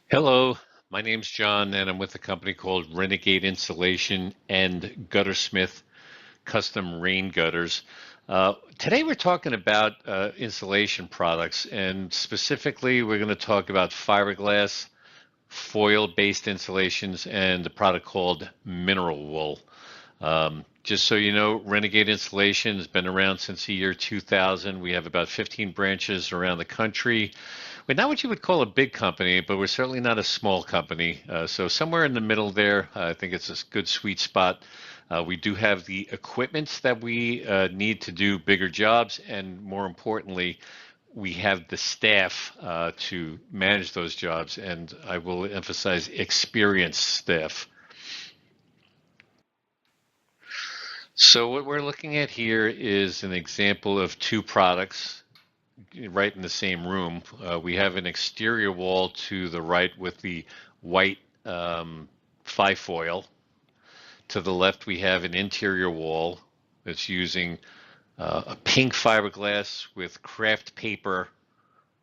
Hello, my name's John, and I'm with a company called Renegade Insulation and Guttersmith Custom Rain Gutters. Today we're talking about insulation products, and specifically we're going to talk about fiberglass, foil-based insulations, and a product called mineral wool. Just so you know, Renegade Insulation has been around since the year 2000. We have about 15 branches around the country. We're not what you would call a big company, but we're certainly not a small company. So somewhere in the middle there, I think it's a good sweet spot. We do have the equipment that we need to do bigger jobs, and more importantly, we have the staff to manage those jobs, and I will emphasize experienced staff. So what we're looking at here is an example of two products right in the same room. We have an exterior wall to the right with the white five foil. To the left, we have an interior wall that's using a pink fiberglass with craft paper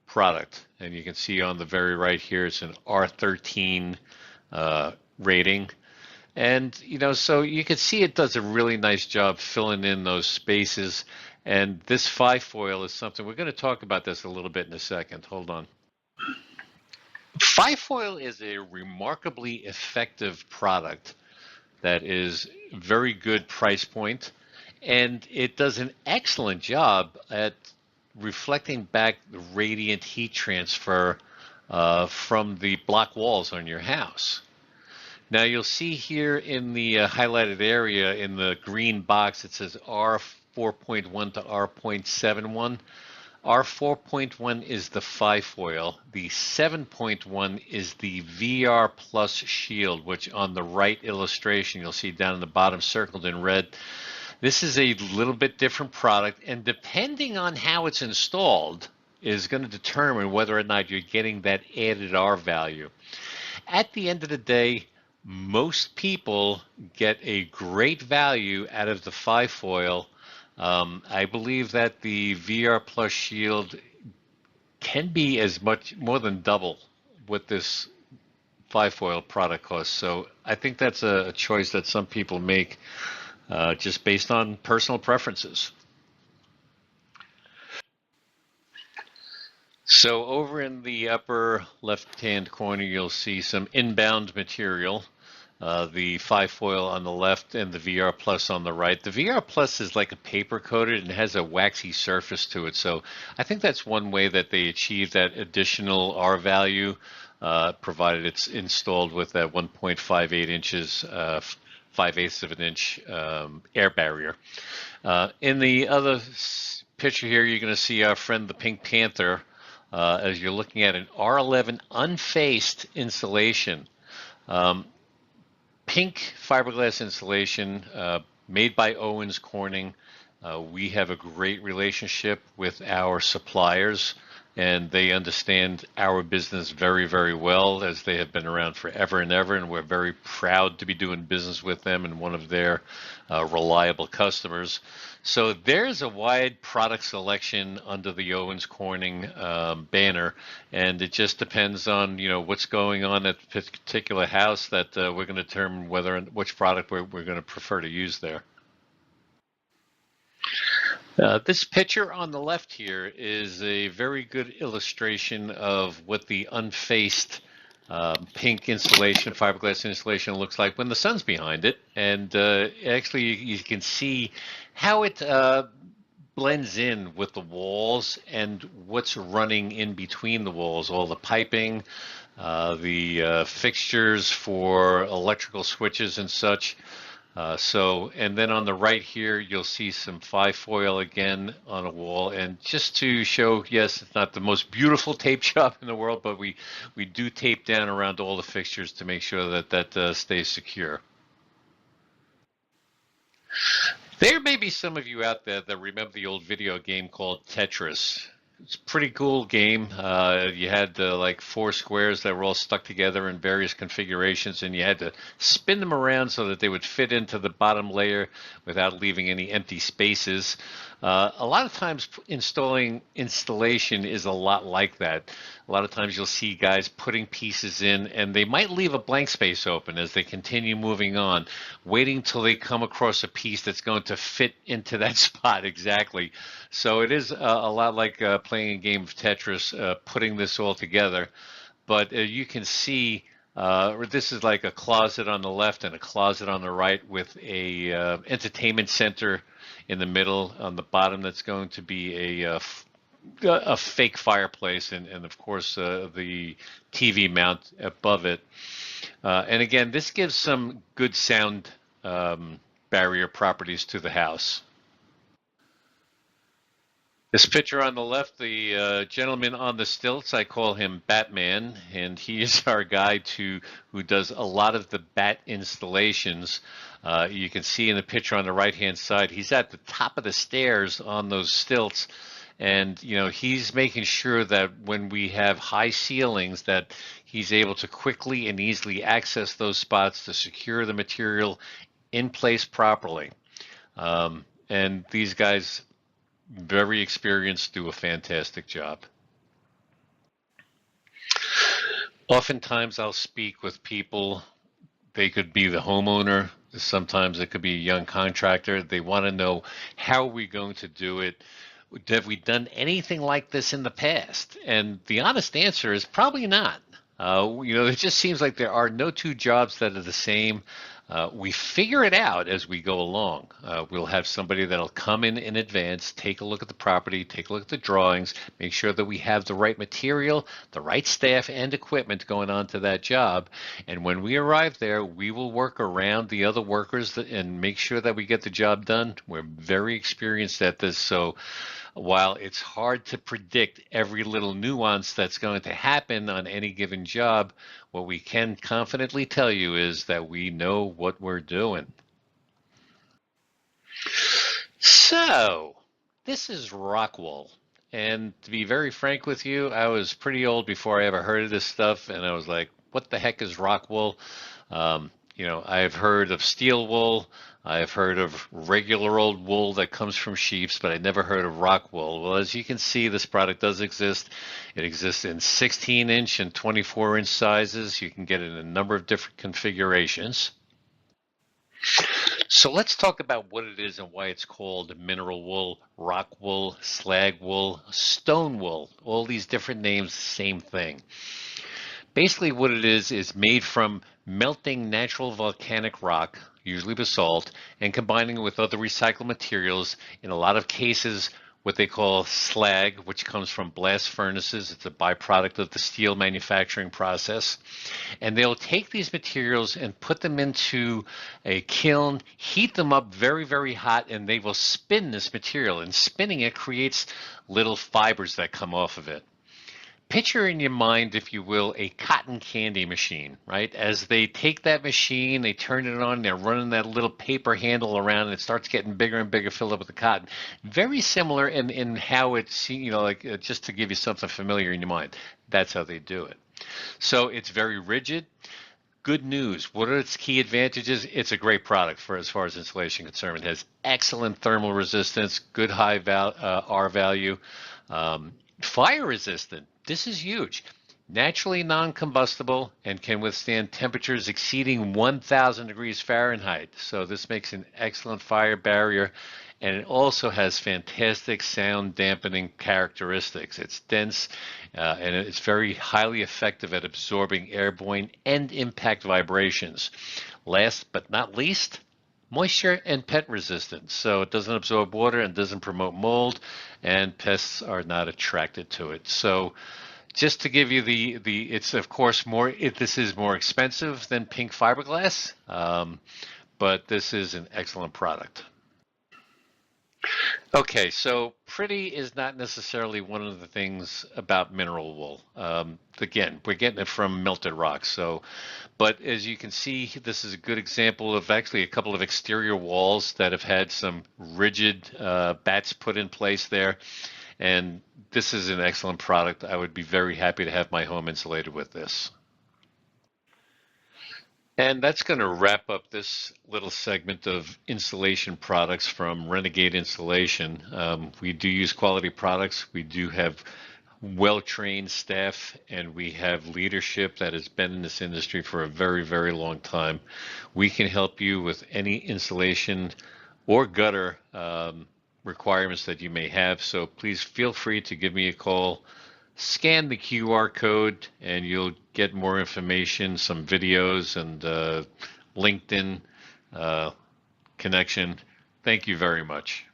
product. And you can see on the very right here, it's an R13 rating. And, so you can see it does a really nice job filling in those spaces. And this five foil is something we're going to talk about this a little bit in a second. Hold on. Five foil is a remarkably effective product that is very good price point, and it does an excellent job at reflecting back the radiant heat transfer from the block walls on your house. Now you'll see here in the highlighted area in the green box, it says R4.1 to R.71. R4.1 is the five foil. The 7.1 is the VR Plus shield, which on the right illustration, you'll see down in the bottom circled in red. This is a little bit different product, and depending on how it's installed is going to determine whether or not you're getting that added R value. At the end of the day, most people get a great value out of the five foil. I believe that the VR Plus shield can be as much more than double what this five foil product costs. So I think that's a choice that some people make just based on personal preferences. So over in the upper left-hand corner, you'll see some inbound material. The five foil on the left and the VR Plus on the right. The VR Plus is like a paper coated and has a waxy surface to it. So I think that's one way that they achieve that additional R value, provided it's installed with that 1.58 inches, 5/8 of an inch air barrier. In the other picture here, you're going to see our friend the Pink Panther as you're looking at an R11 unfaced insulation. Pink fiberglass insulation made by Owens Corning. We have a great relationship with our suppliers, and they understand our business very, very well, as they have been around forever and ever, and we're very proud to be doing business with them and one of their reliable customers. So there's a wide product selection under the Owens Corning banner, and it just depends on what's going on at the particular house that we're going to determine which product we're going to prefer to use there. This picture on the left here is a very good illustration of what the unfaced pink insulation, fiberglass insulation looks like when the sun's behind it. And actually you can see how it blends in with the walls and what's running in between the walls, all the piping, the fixtures for electrical switches and such. And then on the right here, you'll see some five foil again on a wall. And just to show, yes, it's not the most beautiful tape job in the world, but we do tape down around all the fixtures to make sure that stays secure. There may be some of you out there that remember the old video game called Tetris. It's a pretty cool game. You had like four squares that were all stuck together in various configurations, and you had to spin them around so that they would fit into the bottom layer without leaving any empty spaces. A lot of times installation is a lot like that. A lot of times you'll see guys putting pieces in and they might leave a blank space open as they continue moving on, waiting till they come across a piece that's going to fit into that spot exactly. So it is a lot like playing a game of Tetris, putting this all together. But you can see this is like a closet on the left and a closet on the right with a entertainment center in the middle. On the bottom, that's going to be a fake fireplace, and of course the TV mount above it. And again, this gives some good sound barrier properties to the house. This picture on the left, the gentleman on the stilts, I call him Batman, and he is our guy who does a lot of the bat installations. You can see in the picture on the right-hand side, he's at the top of the stairs on those stilts, and he's making sure that when we have high ceilings, that he's able to quickly and easily access those spots to secure the material in place properly. And these guys, very experienced, do a fantastic job. Oftentimes I'll speak with people. They could be the homeowner. Sometimes it could be a young contractor. They want to know, how are we going to do it? Have we done anything like this in the past? And the honest answer is probably not. It just seems like there are no two jobs that are the same. We figure it out as we go along. We'll have somebody that'll come in advance, take a look at the property, take a look at the drawings, make sure that we have the right material, the right staff and equipment going on to that job. And when we arrive there, we will work around the other workers and make sure that we get the job done. We're very experienced at this, so while it's hard to predict every little nuance that's going to happen on any given job, what we can confidently tell you is that we know what we're doing. So, this is Rockwool. And to be very frank with you, I was pretty old before I ever heard of this stuff, and I was like, what the heck is Rockwool? I've heard of steel wool. I've heard of regular old wool that comes from sheeps, but I never heard of Rockwool. Well, as you can see, this product does exist. It exists in 16-inch and 24-inch sizes. You can get it in a number of different configurations. So let's talk about what it is and why it's called mineral wool, rock wool, slag wool, stone wool. All these different names, same thing. Basically what it is made from melting natural volcanic rock, usually basalt, and combining it with other recycled materials, in a lot of cases what they call slag, which comes from blast furnaces. It's a byproduct of the steel manufacturing process. And they'll take these materials and put them into a kiln, heat them up very, very hot, and they will spin this material. And spinning it creates little fibers that come off of it. Picture in your mind, if you will, a cotton candy machine, right? As they take that machine, they turn it on, they're running that little paper handle around, and it starts getting bigger and bigger, filled up with the cotton. Very similar in how it's, just to give you something familiar in your mind. That's how they do it. So it's very rigid. Good news. What are its key advantages? It's a great product for as far as insulation is concerned. It has excellent thermal resistance, good high R value, fire resistant. This is huge. Naturally non-combustible and can withstand temperatures exceeding 1,000 degrees Fahrenheit. So this makes an excellent fire barrier, and it also has fantastic sound dampening characteristics. It's dense and it's very highly effective at absorbing airborne and impact vibrations. Last but not least, moisture and pet resistant. So it doesn't absorb water and doesn't promote mold, and pests are not attracted to it. So just to give you it's of course this is more expensive than pink fiberglass, but this is an excellent product. Okay, so pretty is not necessarily one of the things about mineral wool. Again, we're getting it from melted rock. But as you can see, this is a good example of actually a couple of exterior walls that have had some rigid bats put in place there. And this is an excellent product. I would be very happy to have my home insulated with this. And that's going to wrap up this little segment of installation products from Renegade Installation. We do use quality products. We do have well-trained staff, and we have leadership that has been in this industry for a very, very long time. We can help you with any installation or gutter requirements that you may have. So please feel free to give me a call. Scan the QR code and you'll get more information, some videos, and LinkedIn uh, connection. Thank you very much.